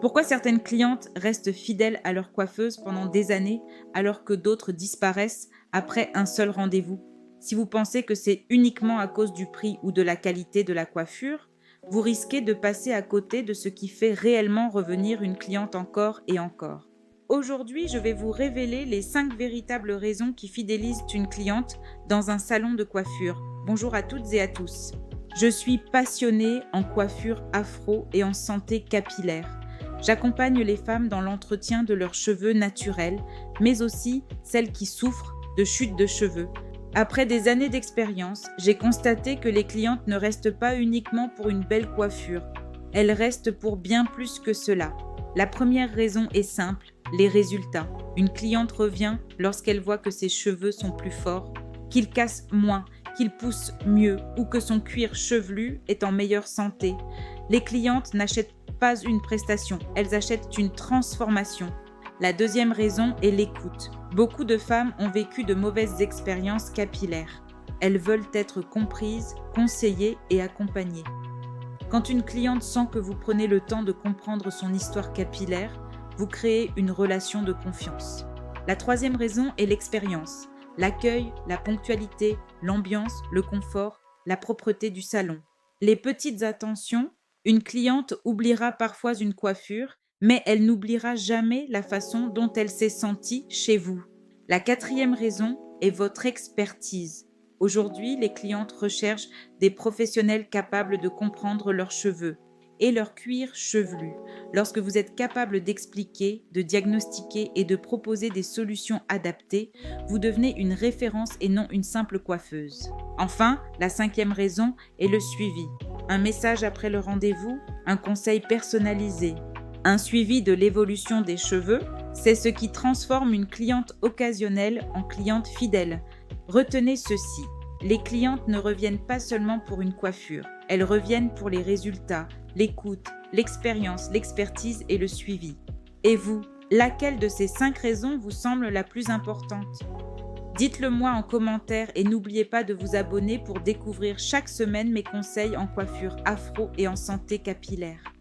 Pourquoi certaines clientes restent fidèles à leur coiffeuse pendant des années alors que d'autres disparaissent après un seul rendez-vous? Si vous pensez que c'est uniquement à cause du prix ou de la qualité de la coiffure, vous risquez de passer à côté de ce qui fait réellement revenir une cliente encore et encore. Aujourd'hui, je vais vous révéler les 5 véritables raisons qui fidélisent une cliente dans un salon de coiffure. Bonjour à toutes et à tous. Je suis passionnée en coiffure afro et en santé capillaire. J'accompagne les femmes dans l'entretien de leurs cheveux naturels, mais aussi celles qui souffrent de chute de cheveux. Après des années d'expérience, j'ai constaté que les clientes ne restent pas uniquement pour une belle coiffure. Elles restent pour bien plus que cela. La première raison est simple, les résultats. Une cliente revient lorsqu'elle voit que ses cheveux sont plus forts, qu'ils cassent moins, qu'ils poussent mieux ou que son cuir chevelu est en meilleure santé. Les clientes n'achètent pas une prestation, elles achètent une transformation. La deuxième raison est l'écoute. Beaucoup de femmes ont vécu de mauvaises expériences capillaires. Elles veulent être comprises, conseillées et accompagnées. Quand une cliente sent que vous prenez le temps de comprendre son histoire capillaire, vous créez une relation de confiance. La troisième raison est l'expérience. L'accueil, la ponctualité, l'ambiance, le confort, la propreté du salon. Les petites attentions, une cliente oubliera parfois une coiffure, mais elle n'oubliera jamais la façon dont elle s'est sentie chez vous. La quatrième raison est votre expertise. Aujourd'hui, les clientes recherchent des professionnels capables de comprendre leurs cheveux et leur cuir chevelu. Lorsque vous êtes capable d'expliquer, de diagnostiquer et de proposer des solutions adaptées, vous devenez une référence et non une simple coiffeuse. Enfin, la cinquième raison est le suivi. Un message après le rendez-vous, un conseil personnalisé, un suivi de l'évolution des cheveux, c'est ce qui transforme une cliente occasionnelle en cliente fidèle. Retenez ceci, les clientes ne reviennent pas seulement pour une coiffure, elles reviennent pour les résultats, l'écoute, l'expérience, l'expertise et le suivi. Et vous, laquelle de ces 5 raisons vous semble la plus importante? Dites-le moi en commentaire et n'oubliez pas de vous abonner pour découvrir chaque semaine mes conseils en coiffure afro et en santé capillaire.